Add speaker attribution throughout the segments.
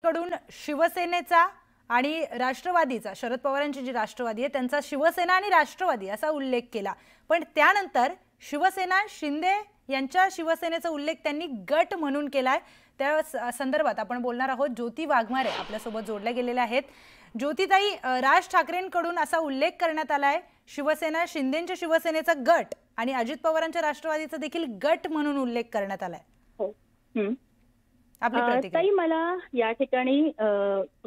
Speaker 1: ठाकरेंकडून शिवसेनेचा आणि राष्ट्रवादीचा, शरद पवारांची जी राष्ट्रवादी आहे त्यांचा शिवसेना आणि राष्ट्रवादी असा उल्लेख केला, पण त्यानंतर शिवसेना शिंदे यांच्या शिवसेनेचा उल्लेख त्यांनी गट म्हणून केलाय। त्या संदर्भात आपण बोलणार आहोत। ज्योती वाघमारे आपल्यासोबत जोडल्या गेलेल्या आहेत। ज्योतिताई, राज ठाकरेंकडून असा उल्लेख करण्यात आलाय शिवसेना शिंदेंच्या शिवसेनेचा गट आणि अजित पवारांच्या राष्ट्रवादीचा देखील गट म्हणून उल्लेख करण्यात आलाय।
Speaker 2: हो,
Speaker 1: आपली प्रतिक्रिया।
Speaker 2: ताई, मला या ठिकाणी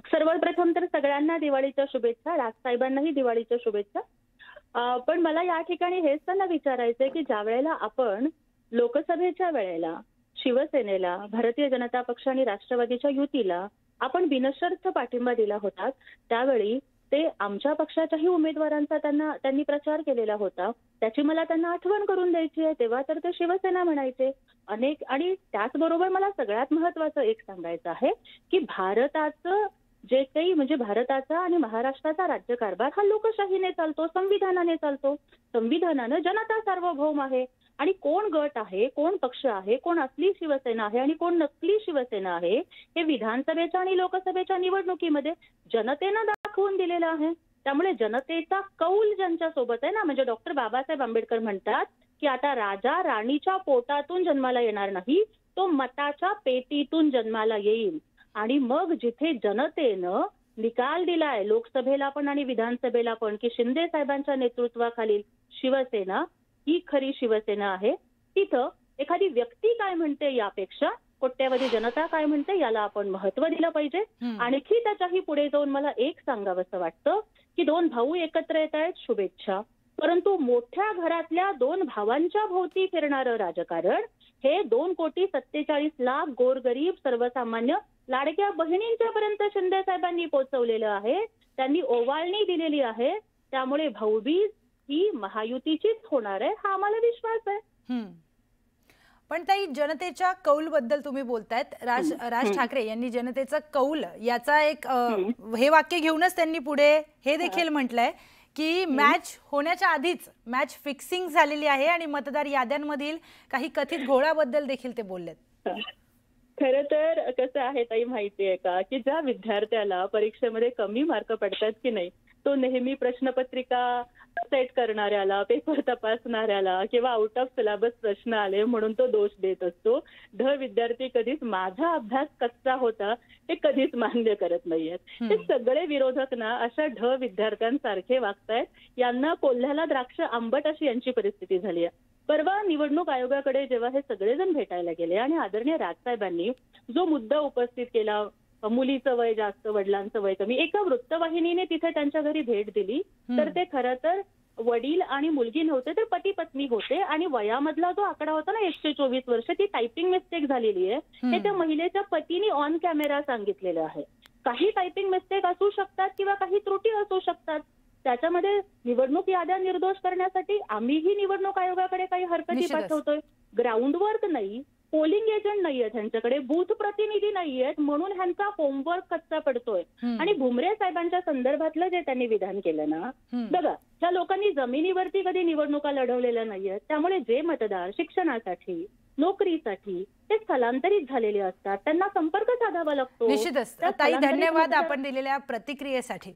Speaker 2: सर्वप्रथम तर सगळ्यांना दिवाळीच्या शुभेच्छा, राजसाहेबांनाही दिवाळीच्या शुभेच्छा। पण मला या ठिकाणी हेच त्यांना विचारायचंय की ज्या वेळेला आपण लोकसभेच्या वेळेला शिवसेनेला, भारतीय जनता पक्ष आणि राष्ट्रवादीच्या युतीला आपण बिनशर्त पाठिंबा दिला होता, त्यावेळी ते आमच्या पक्षाच्याही उमेदवारांचा त्यांनी प्रचार केलेला होता। त्याची मला त्यांना आठवण करून द्यायची आहे। तेव्हा तर ते शिवसेना म्हणायचे अनेक। आणि त्याचबरोबर मला सगळ्यात महत्वाचं एक सांगायचं आहे की भारताचं जे काही म्हणजे भारताचा आणि महाराष्ट्राचा राज्यकारभार हा लोकशाहीने चालतो, संविधानाने चालतो। संविधानानं जनता सार्वभौम आहे आणि कोण गट आहे, कोण पक्ष आहे, कोण असली शिवसेना आहे आणि कोण नकली शिवसेना आहे हे विधानसभेच्या आणि लोकसभेच्या निवडणुकीमध्ये जनतेनं दाखवून दिलेलं आहे। त्यामुळे जनतेचा कौल ज्यांच्या सोबत आहे ना, म्हणजे डॉक्टर बाबासाहेब आंबेडकर म्हणतात की आता राजा राणीच्या पोटातून जन्माला येणार नाही, तो मताच्या पेटीतून जन्माला येईल। आणि मग जिथे जनतेनं निकाल दिलाय लोकसभेला पण आणि विधानसभेला पण की शिंदे साहेबांच्या नेतृत्वाखालील शिवसेना ही खरी शिवसेना आहे, तिथं एखादी व्यक्ती काय म्हणते यापेक्षा कोट्यावधी जनता काय म्हणते याला आपण महत्व दिलं पाहिजे। आणखी त्याच्याही पुढे जाऊन मला एक सांगावंसं वाटतं की दोन भाऊ एकत्र येत आहेत, शुभेच्छा, परंतु मोठ्या घरातल्या दोन भावांच्या भोवती फिरणारं राजकारण हे 2,47,00,000 गोरगरीब सर्वसामान्य लाडक्या बहिणींच्या पर्यंत शिंदे साहेबांनी पोहोचवलेलं आहे, त्यांनी ओवाळणी दिलेली आहे। त्यामुळे भाऊबीज ही महायुतीचीच होणार आहे हा आम्हाला विश्वास आहे।
Speaker 1: पण ताई, जनतेच्या कौल बद्दल तुम्ही बोलतायत, राज ठाकरे यांनी जनतेचा कौल याचा एक हे वाक्य घेऊनच त्यांनी पुढे हे देखील म्हटलंय की मॅच होण्याच्या आधीच मॅच फिक्सिंग झालेली आहे आणि मतदार याद्यांमधील काही कथित घोळाबद्दल देखील ते बोललेत।
Speaker 2: खरं तर कसं आहे ताई माहितीये का की ज्या विद्यार्थ्याला परीक्षेमध्ये कमी मार्क पडतात की नाही, तो नेहमी प्रश्नपत्रिका सेट करणाऱ्याला, पेपर तपासणाऱ्याला किंवा आउट ऑफ सिलेबस प्रश्न आले म्हणून तो दोष देत असतो। विद्यार्थी कधीच माझा अभ्यास कच्चा होता हे कधीच मान्य करत नाहीयेत। हे सगळे विरोधक ना अशा विद्यार्थ्यांसारखे वागतायत, यांना कोल्ह्याला द्राक्ष आंबट अशी यांची परिस्थिती झाली आहे। परवा निवडणूक आयोगाकडे जेव्हा हे सगळेजण भेटायला गेले आणि आदरणीय राजसाहेबांनी जो मुद्दा उपस्थित केला, मुलीचं वय जास्त, वडिलांचं वय कमी, एका वृत्तवाहिनीने तिथे त्यांच्या घरी भेट दिली तर ते खरं तर वडील आणि मुलगी नव्हते, तर पती पत्नी होते। आणि वयामधला जो आकडा होता ना 124 वर्ष, ती टायपिंग मिस्टेक झालेली आहे हे त्या महिलेच्या पतीने ऑन कॅमेरा सांगितलेलं आहे। काही टायपिंग मिस्टेक असू शकतात किंवा काही त्रुटी असू शकतात, त्याच्यामध्ये निवडणूक याद्या निर्दोष करण्यासाठी आम्हीही निवडणूक आयोगाकडे काही हरकती पाठवतोय। ग्राउंड वर्क नाही, पोलिंग एजंट नाहीयेत ह्यांच्याकडे, बूथ प्रतिनिधी नाहीयेत, म्हणून ह्यांचा होमवर्क कच्चा पडतोय। आणि भुमरे साहेबांच्या संदर्भातलं जे त्यांनी विधान केलं ना, बघा त्या लोकांनी जमिनीवरती कधी निवडणुका लढवलेल्या नाहीयेत, त्यामुळे जे मतदार शिक्षणासाठी, नोकरीसाठी ते स्थलांतरित झालेले असतात, त्यांना संपर्क साधावा लागतो।
Speaker 1: निश्चितच ताई, धन्यवाद आपण दिलेल्या प्रतिक्रियेसाठी।